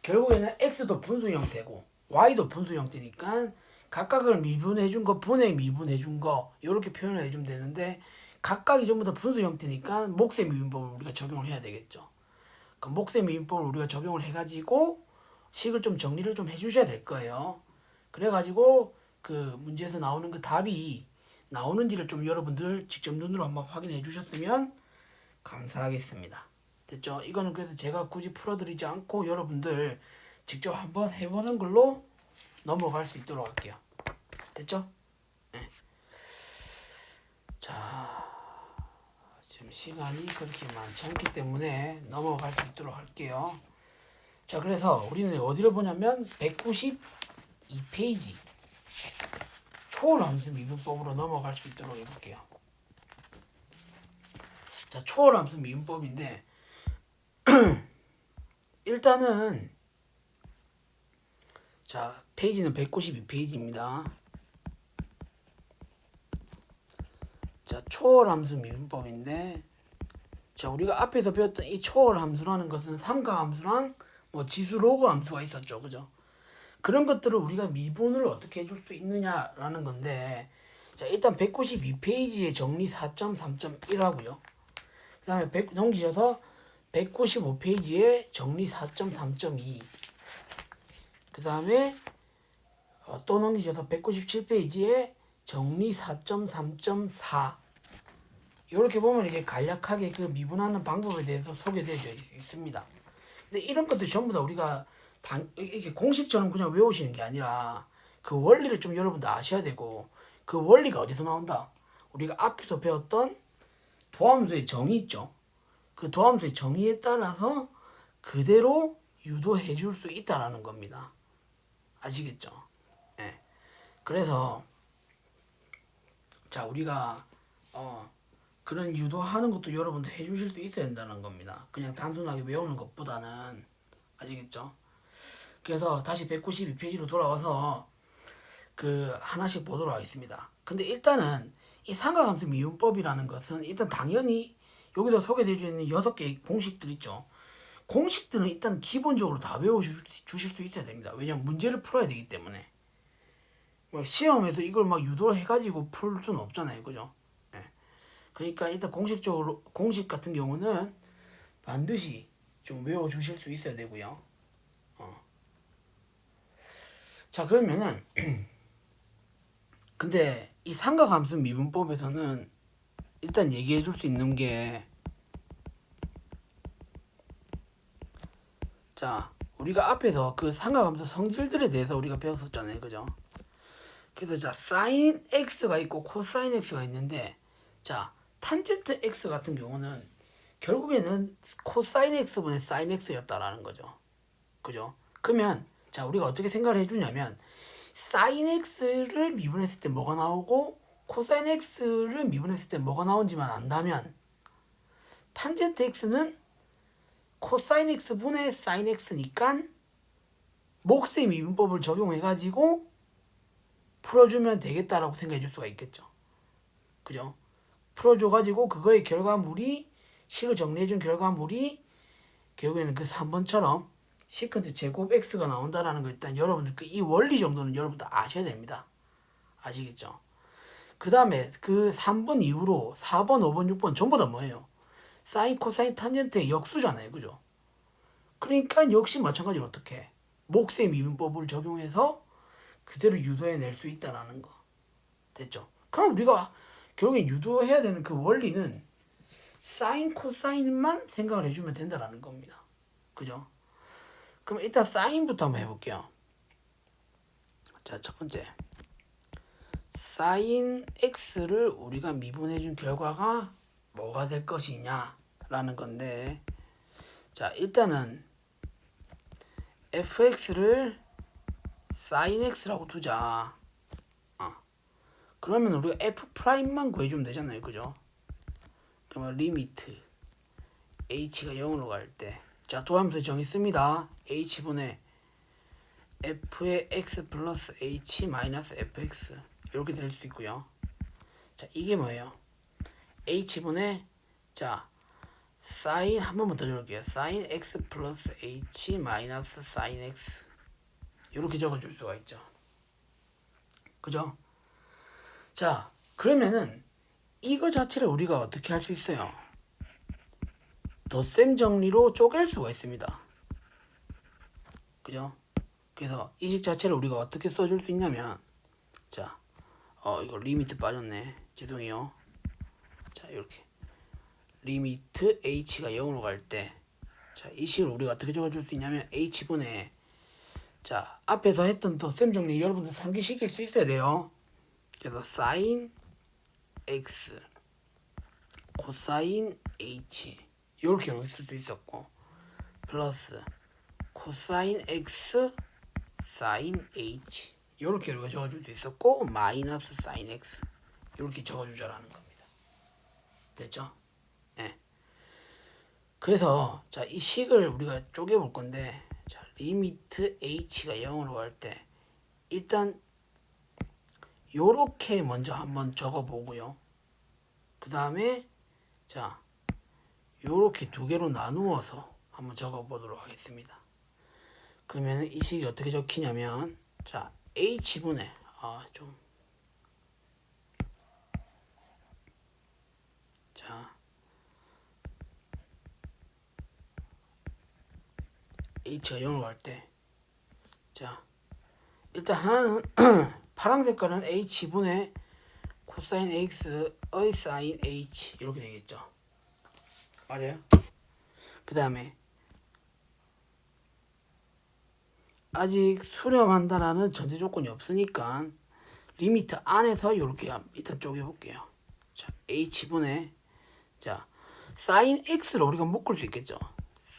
결국에는 x도 분수 형태고 y도 분수 형태니까 각각을 미분해 준 거, 분해 미분해 준 거 이렇게 표현을 해주면 되는데 각각이 전부 다 분수 형태니까 몫의 미분법을 우리가 적용을 해야 되겠죠. 그 몫의 미분법을 우리가 적용을 해가지고 식을 좀 정리를 좀 해주셔야 될 거예요. 그래가지고 그 문제에서 나오는 그 답이 나오는지를 좀 여러분들 직접 눈으로 한번 확인해 주셨으면 감사하겠습니다. 됐죠? 이거는 그래서 제가 굳이 풀어드리지 않고 여러분들 직접 한번 해보는 걸로 넘어갈 수 있도록 할게요. 됐죠? 네. 자, 지금 시간이 그렇게 많지 않기 때문에 넘어갈 수 있도록 할게요. 자, 그래서 우리는 어디를 보냐면 192페이지 초월함수 미분법으로 넘어갈 수 있도록 해볼게요. 자, 초월함수 미분법인데 일단은 자 페이지는 192페이지입니다. 자 초월함수 미분법인데 자 우리가 앞에서 배웠던 이 초월함수라는 것은 삼각함수랑 뭐 지수 로그 함수가 있었죠. 그죠? 그런 것들을 우리가 미분을 어떻게 해줄 수 있느냐라는 건데 자 일단 192페이지의 정리 4.3.1 하고요. 그 다음에 넘기셔서 195페이지에 정리 4.3.2 그 다음에 또 넘기셔서 197페이지에 정리 4.3.4 이렇게 보면 이게 간략하게 그 미분하는 방법에 대해서 소개되어 있습니다. 근데 이런 것들 전부 다 우리가 이렇게 공식처럼 그냥 외우시는 게 아니라 그 원리를 좀 여러분들 아셔야 되고 그 원리가 어디서 나온다? 우리가 앞에서 배웠던 도함수의 정의 있죠. 그 도함수의 정의에 따라서 그대로 유도해 줄 수 있다라는 겁니다. 아시겠죠? 예. 그래서 자 우리가 그런 유도하는 것도 여러분들 해주실 수 있어야 된다는 겁니다. 그냥 단순하게 외우는 것보다는 아시겠죠? 그래서 다시 192페이지로 돌아와서 그 하나씩 보도록 하겠습니다. 근데 일단은 이 삼각함수 미분법이라는 것은 일단 당연히 여기서 소개되어 있는 6개의 공식들 있죠. 공식들은 일단 기본적으로 다 외워주실 수 있어야 됩니다. 왜냐면 문제를 풀어야 되기 때문에. 뭐 시험에서 이걸 막 유도를 해가지고 풀 수는 없잖아요. 그죠? 네. 그러니까 일단 공식 같은 경우는 반드시 좀 외워주실 수 있어야 되고요. 자, 그러면은, 근데 이 삼각함수 미분법에서는 일단 얘기해 줄 수 있는 게, 자, 우리가 앞에서 그 삼각함수 성질들에 대해서 우리가 배웠었잖아요. 그죠? 그래서 자, sin x가 있고 코사인 x가 있는데, 자, 탄젠트 x 같은 경우는 결국에는 코사인 x분의 sin x였다라는 거죠. 그죠? 그러면, 자, 우리가 어떻게 생각을 해주냐면, sin x를 미분했을 때 뭐가 나오고, 코사인 x를 미분했을 때 뭐가 나온지만 안다면, 탄젠트 x는 코사인 x분의 sin x니까, 몫의 미분법을 적용해가지고, 풀어주면 되겠다라고 생각해 줄 수가 있겠죠. 그죠? 풀어줘가지고 그거의 결과물이 식을 정리해준 결과물이 결국에는 그 3번처럼 시컨트 제곱 x가 나온다라는 거 일단 여러분들 이 원리 정도는 여러분들 아셔야 됩니다. 아시겠죠? 그 다음에 그 3번 이후로 4번, 5번, 6번 전부 다 뭐예요? 사인, 코사인, 탄젠트의 역수잖아요. 그죠? 그러니까 역시 마찬가지로 어떻게 목세 미분법을 적용해서 그대로 유도해낼 수 있다라는 거. 됐죠? 그럼 우리가 결국엔 유도해야 되는 그 원리는 사인 코사인만 생각을 해주면 된다라는 겁니다. 그죠? 그럼 일단 사인부터 한번 해볼게요. 자, 첫 번째 사인 x를 우리가 미분해준 결과가 뭐가 될 것이냐 라는 건데, 자 일단은 fx를 sin x라고 두자. 그러면 우리가 f'만 구해주면 되잖아요. 그죠? 그러면 리미트 h가 0으로 갈 때, 자 도함수 정했습니다. h분의 f의 x 플러스 h 마이너스 fx 이렇게 될 수 있고요. 자 이게 뭐예요? h분의 자 sin 한 번만 더 적을게요. sin x 플러스 h 마이너스 sin x 이렇게 적어줄 수가 있죠. 그죠? 자 그러면은 이거 자체를 우리가 어떻게 할 수 있어요? 덧셈 정리로 쪼갤 수가 있습니다. 그죠? 그래서 이 식 자체를 우리가 어떻게 써줄 수 있냐면, 자 이거 리미트 빠졌네. 죄송해요. 자 이렇게 리미트 h가 0으로 갈 때, 자 이 식을 우리가 어떻게 적어줄 수 있냐면 h분의, 자 앞에서 했던 덧셈 정리 여러분들 상기시킬 수 있어야 돼요. 그래서 sin x 코사인 h 이렇게 읽을 수도 있었고, 플러스 코사인 x sin h 이렇게 적어줄 수 있었고, 마이너스 sin x 이렇게 적어주자라는 겁니다. 됐죠? 네. 그래서 자 이 식을 우리가 쪼개볼 건데, 자 리미트 h가 0으로 갈 때 일단 요렇게 먼저 한번 적어보고요. 그 다음에 자 요렇게 두 개로 나누어서 한번 적어보도록 하겠습니다. 그러면 이 식이 어떻게 적히냐면, 자 h분의 자 h가 0으로 갈 때, 자 일단 하나는 파란 색깔은 h분의 코사인 x의 sin h 이렇게 되겠죠. 맞아요? 그 다음에 아직 수렴한다라는 전제 조건이 없으니까 리미트 안에서 이렇게 일단 쪼개볼게요. 자 h분의, 자 sin x를 우리가 묶을 수 있겠죠.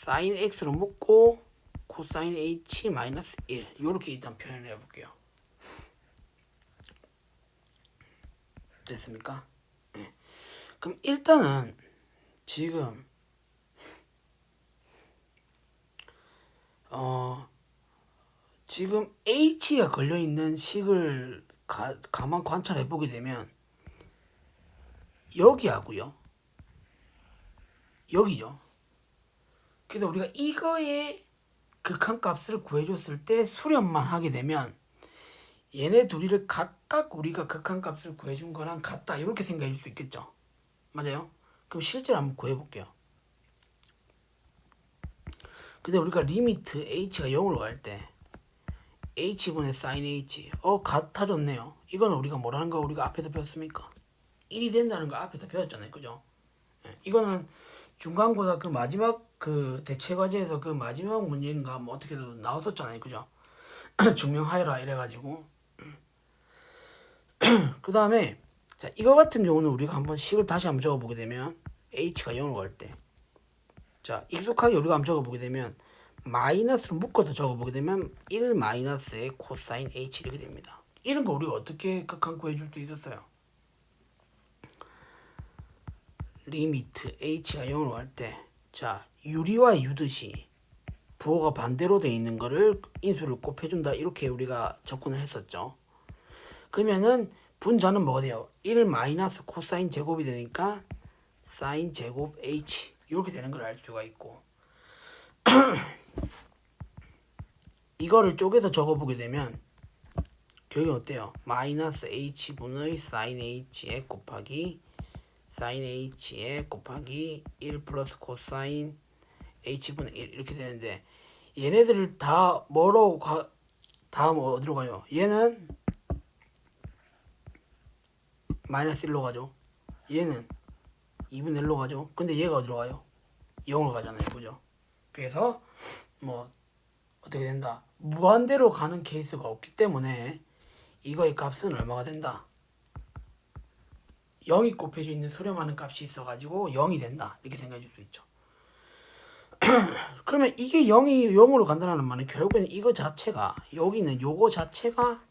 sin x로 묶고 코사인 h 마이너스 1 이렇게 일단 표현을 해볼게요. 됐습니까? 네. 그럼 일단은 지금 지금 h가 걸려있는 식을 가만 관찰해 보게 되면 여기하고요 여기죠. 그래서 우리가 이거의 극한값을 구해줬을 때 수렴만 하게 되면 얘네 둘이를 각각 우리가 극한값을 구해준 거랑 같다 이렇게 생각해 줄 수 있겠죠. 맞아요? 그럼 실제로 한번 구해볼게요. 근데 우리가 리미트 h가 0으로 갈 때 h분의 sin h 같아졌네요. 이거는 우리가 뭐라는 거 우리가 앞에서 배웠습니까? 1이 된다는 거 앞에서 배웠잖아요. 그죠? 이거는 중간고사 그 마지막 그 대체과제에서 그 마지막 문제인가 뭐 어떻게도 나왔었잖아요. 그죠? 증명하여라 이래가지고 그 다음에 자 이거 같은 경우는 우리가 한번 식을 다시 한번 적어보게 되면 h가 0으로 갈 때, 자 익숙하게 우리가 한번 적어보게 되면 마이너스를 묶어서 적어보게 되면 1 마이너스의 코사인 h 이렇게 됩니다. 이런 거 우리가 어떻게 극한 구해줄 수 있었어요? 리미트 h가 0으로 갈 때, 자 유리와 유듯이 부호가 반대로 돼 있는 거를 인수를 곱해준다 이렇게 우리가 접근을 했었죠. 그러면은 분자는 뭐가 돼요? 1 마이너스 코사인 제곱이 되니까 사인 제곱 h 이렇게 되는 걸 알 수가 있고 이거를 쪼개서 적어보게 되면 결국은 어때요? 마이너스 h분의 사인 h에 곱하기 사인 h에 곱하기 1 플러스 코사인 h분의 1 이렇게 되는데, 얘네들을 다 뭐로 다음 어디로 가요? 얘는 마이너스 1로 가죠. 얘는 2분의 1로 가죠. 근데 얘가 어디로 가요? 0으로 가잖아요. 그죠? 그래서 뭐 어떻게 된다? 무한대로 가는 케이스가 없기 때문에 이거의 값은 얼마가 된다? 0이 곱해져 있는 수렴하는 값이 있어가지고 0이 된다. 이렇게 생각해 줄 수 있죠. 그러면 이게 0이 0으로 간다는 말은 결국에는 이거 자체가 여기 있는 요거 자체가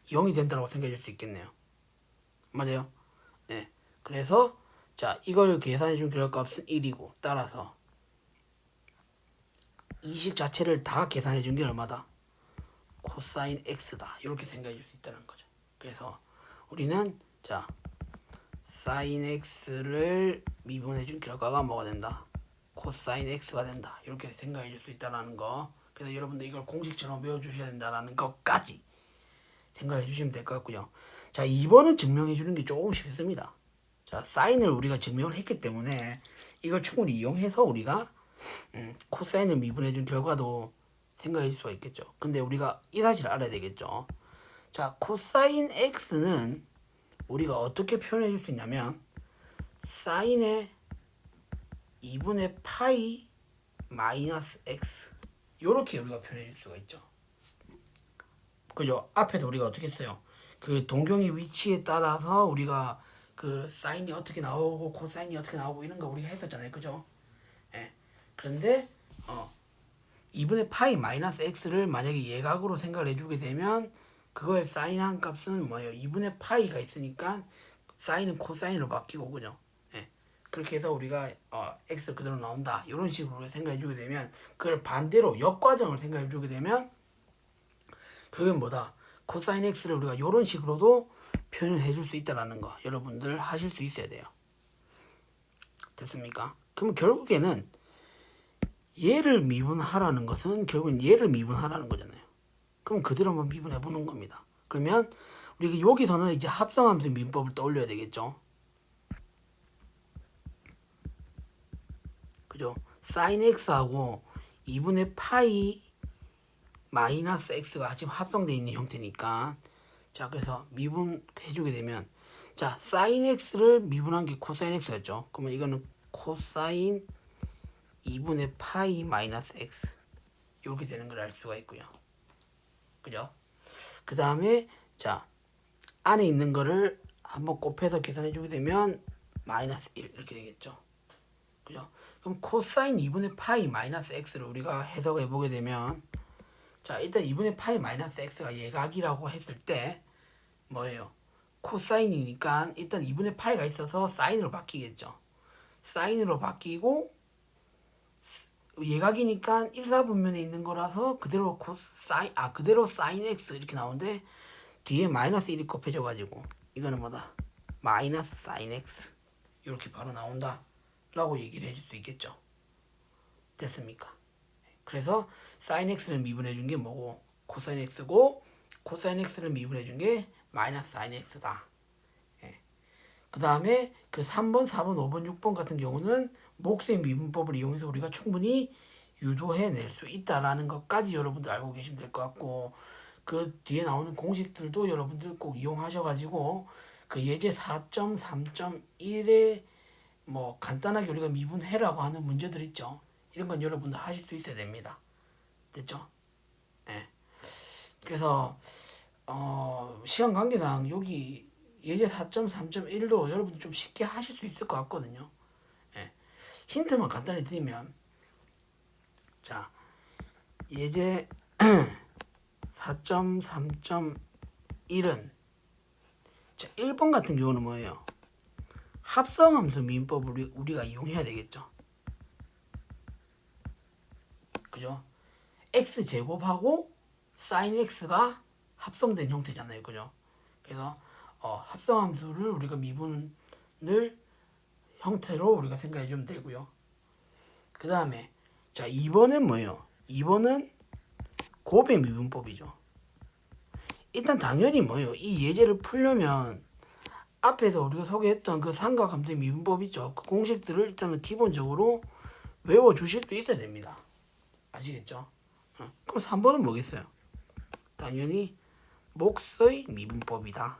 0이 된다고 생각해 줄 수 있겠네요. 맞아요? 네. 그래서 자 이걸 계산해 준 결과값은 1이고 따라서 이 식 자체를 다 계산해 준 게 얼마다? 코사인 x다. 이렇게 생각해 줄 수 있다는 거죠. 그래서 우리는 자 사인 x를 미분해 준 결과가 뭐가 된다? 코사인 x가 된다. 이렇게 생각해 줄 수 있다는 거. 그래서 여러분들 이걸 공식처럼 외워주셔야 된다는 것까지 생각해 주시면 될 것 같고요. 자 2번은 증명해 주는 게 조금 쉽습니다. 자 사인을 우리가 증명을 했기 때문에 이걸 충분히 이용해서 우리가 코사인을 미분해 준 결과도 생각해 줄 수가 있겠죠. 근데 우리가 이 사실을 알아야 되겠죠. 자 코사인 x는 우리가 어떻게 표현해 줄 수 있냐면 사인의 2분의 파이 마이너스 x 요렇게 우리가 표현해 줄 수가 있죠. 그죠? 앞에서 우리가 어떻게 했어요? 그 동경의 위치에 따라서 우리가 그 사인이 어떻게 나오고 코사인이 어떻게 나오고 이런 거 우리가 했었잖아요. 그죠? 예. 그런데 2분의 파이 마이너스 x를 만약에 예각으로 생각을 해주게 되면 그거의 사인한 값은 뭐예요? 2분의 파이가 있으니까 사인은 코사인으로 바뀌고 그죠? 예. 그렇게 해서 우리가 x 그대로 나온다 이런 식으로 생각해주게 되면 그걸 반대로 역과정을 생각해주게 되면 그게 뭐다? 코사인 x를 우리가 이런 식으로도 표현을 해줄 수 있다는 거 여러분들 하실 수 있어야 돼요. 됐습니까? 그럼 결국에는 얘를 미분하라는 것은 결국엔 얘를 미분하라는 거잖아요. 그럼 그대로 한번 미분해 보는 겁니다. 그러면 우리가 여기서는 이제 합성함수 민법을 떠올려야 되겠죠. 그죠? sin x하고 2분의 파이 마이너스 x가 지금 합성되어 있는 형태니까 자 그래서 미분해주게 되면 자 sin x를 미분한 게 코사인 x였죠. 그러면 이거는 코사인 2분의 파이 마이너스 x 이렇게 되는 걸 알 수가 있고요. 그죠? 그 다음에 자 안에 있는 거를 한번 곱해서 계산해 주게 되면 마이너스 1 이렇게 되겠죠. 그죠? 그럼 코사인 2분의 파이 마이너스 x를 우리가 해석해 보게 되면 자 일단 2분의 파이 마이너스 x가 예각이라고 했을 때 뭐예요? 코사인이니까 일단 2분의 파이가 있어서 사인으로 바뀌겠죠. 사인으로 바뀌고 예각이니까 1사분면에 있는 거라서 그대로 그대로 사인 x 이렇게 나오는데 뒤에 마이너스 1이 곱해져 가지고 이거는 뭐다? 마이너스 사인 x 이렇게 바로 나온다 라고 얘기를 해줄 수 있겠죠. 됐습니까? 그래서 사인 x를 미분해 준 게 뭐고 코사인 x고 코사인 x를 미분해 준 게 마이너스 사인 x다. 예. 그 다음에 그 3번, 4번, 5번, 6번 같은 경우는 목수의 미분법을 이용해서 우리가 충분히 유도해낼 수 있다라는 것까지 여러분들 알고 계시면 될 것 같고 그 뒤에 나오는 공식들도 여러분들 꼭 이용하셔가지고 그 예제 4.3.1에 뭐 간단하게 우리가 미분해라고 하는 문제들 있죠. 이런 건 여러분들 하실 수 있어야 됩니다. 됐죠? 예. 그래서 시간 관계상 여기 예제 4.3.1도 여러분들 좀 쉽게 하실 수 있을 것 같거든요. 예. 힌트만 간단히 드리면 자 예제 4.3.1은 자 1번 같은 경우는 뭐예요? 합성함수 미분법을 우리가 이용해야 되겠죠. 그죠? x제곱하고 sin x가 합성된 형태잖아요. 그죠? 그래서 합성함수를 우리가 미분을 형태로 우리가 생각해 주면 되고요. 그 다음에 자 2번은 뭐예요? 2번은 곱의 미분법이죠. 일단 당연히 뭐예요? 이 예제를 풀려면 앞에서 우리가 소개했던 그 삼각함수의 미분법 있죠. 그 공식들을 일단은 기본적으로 외워주실 수 있어야 됩니다. 아시겠죠? 그럼 3번은 뭐겠어요? 당연히 몫의 미분법이다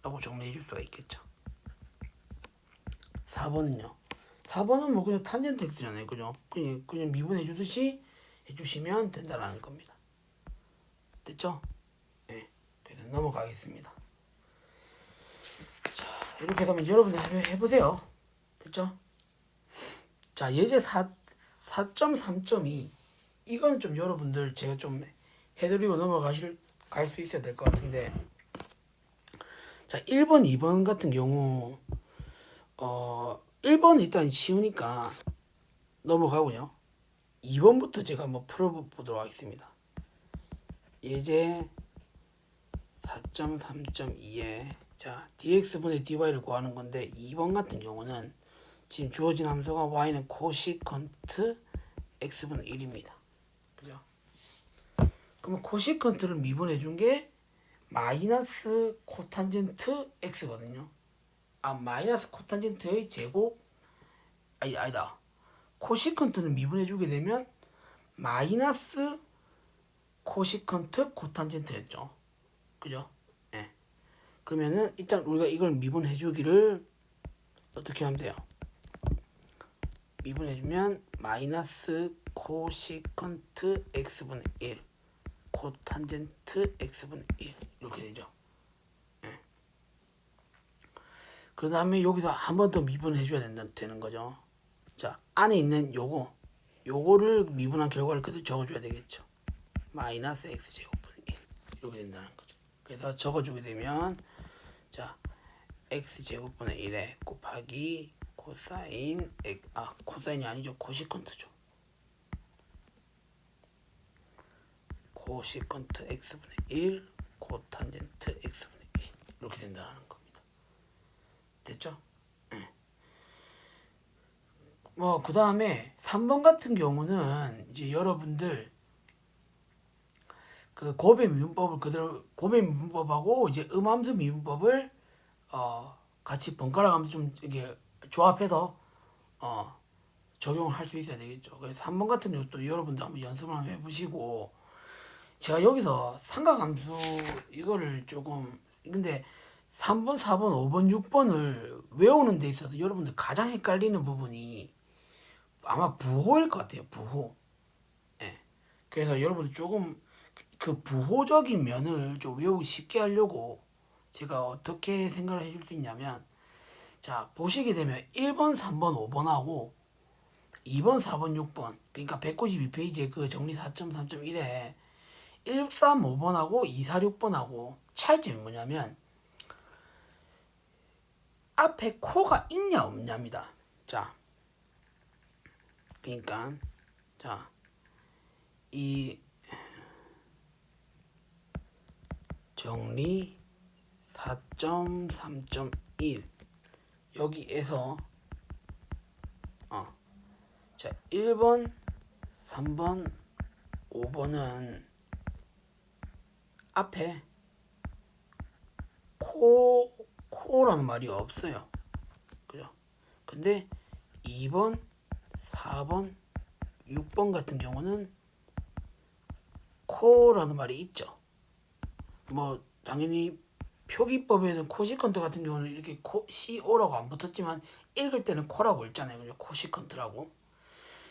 라고 정리해 줄 수가 있겠죠. 4번은요. 4번은 뭐 그냥 탄젠트 x잖아요. 그죠? 그냥 미분해 주듯이 해주시면 된다라는 겁니다. 됐죠? 네. 그래서 넘어가겠습니다. 자, 이렇게 하면 여러분들 해보세요. 됐죠? 자, 예제 4.3.2 이건 좀 여러분들 제가 좀 해드리고 갈 수 있어야 될 것 같은데, 자, 1번, 2번 같은 경우 1번 일단 쉬우니까 넘어가고요. 2번부터 제가 한번 풀어보도록 하겠습니다. 예제 4.3.2에 자, dx분의 dy를 구하는 건데, 2번 같은 경우는 지금 주어진 함수가 y는 코시컨트 x분의 1입니다. 그죠? 그러면 코시컨트를 미분해 준 게 마이너스 코탄젠트 x거든요. 마이너스 코탄젠트의 제곱 아니다. 코시컨트는 미분해 주게 되면 마이너스 코시컨트 코탄젠트였죠. 그죠? 예. 그러면은 일단 우리가 이걸 미분해 주기를 어떻게 하면 돼요? 미분해 주면 마이너스 코시컨트 x분의 1 코탄젠트 x분의 1 이렇게 되죠. 예. 그 다음에 여기서 한 번 더 미분해 줘야 되는 거죠. 자, 안에 있는 요거를 미분한 결과를 그대로 적어줘야 되겠죠. 마이너스 x제곱분의 1 이렇게 된다는 거죠. 그래서 적어주게 되면 자, x제곱분의 1에 곱하기 코사인 코사인이 아니죠. 코시컨트죠. 코시컨트 x분의 1 코탄젠트 x분의 1 이렇게 된다는 겁니다. 됐죠? 네. 뭐 그 다음에 3번 같은 경우는 이제 여러분들 그 곱의 미분법을 그대로 곱의 미분법하고 이제 음함수 미분법을 같이 번갈아 가면서 좀 이게 조합해서 적용을 할 수 있어야 되겠죠. 그래서 3번 같은 경우도 여러분들 한번 연습을 한번 해보시고, 제가 여기서 삼각함수 이거를 조금 근데 3번, 4번, 5번, 6번을 외우는 데 있어서 여러분들 가장 헷갈리는 부분이 아마 부호일 것 같아요. 부호. 예. 그래서 여러분들 조금 그 부호적인 면을 좀 외우기 쉽게 하려고 제가 어떻게 생각을 해줄 수 있냐면, 자, 보시게 되면 1번, 3번, 5번하고 2번, 4번, 6번, 그러니까 192페이지에 그 정리 4.3.1에 1, 3, 5번하고 2, 4, 6번하고 차이점이 뭐냐면 앞에 코가 있냐 없냐입니다. 자, 그러니까 자, 이 정리 4.3.1 여기에서 자, 1번, 3번, 5번은 앞에 코라는 말이 없어요. 그죠? 근데 2번, 4번, 6번 같은 경우는 코라는 말이 있죠. 뭐 당연히 표기법에는 코시컨트 같은 경우는 이렇게 CO라고 안 붙었지만 읽을 때는 코라고 읽잖아요. 그죠? 코시컨트라고.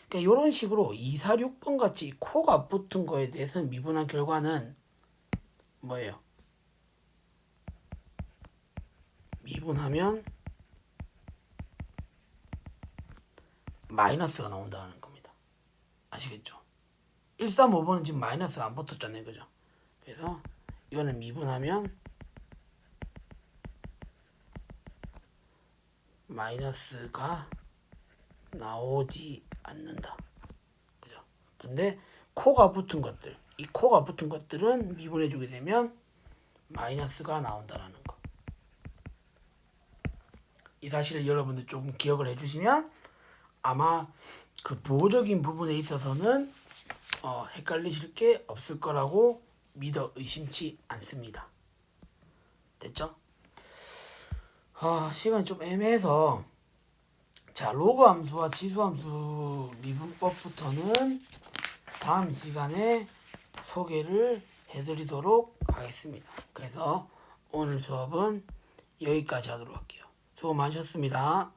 그러니까 이런 식으로 2, 4, 6번 같이 코가 붙은 거에 대해서 미분한 결과는 뭐예요? 미분하면 마이너스가 나온다는 겁니다. 아시겠죠? 1, 3, 5번은 지금 마이너스가 안 붙었잖아요. 그죠? 그래서 이거는 미분하면 마이너스가 나오지 않는다. 그죠? 근데 코가 붙은 것들, 이 코가 붙은 것들은 미분해주게 되면 마이너스가 나온다라는 거. 이 사실을 여러분들 조금 기억을 해주시면 아마 그 부호적인 부분에 있어서는 헷갈리실 게 없을 거라고 믿어 의심치 않습니다. 됐죠? 시간이 좀 애매해서 자, 로그 함수와 지수 함수 미분법부터는 다음 시간에 소개를 해드리도록 하겠습니다. 그래서 오늘 수업은 여기까지 하도록 할게요. 수고 많으셨습니다.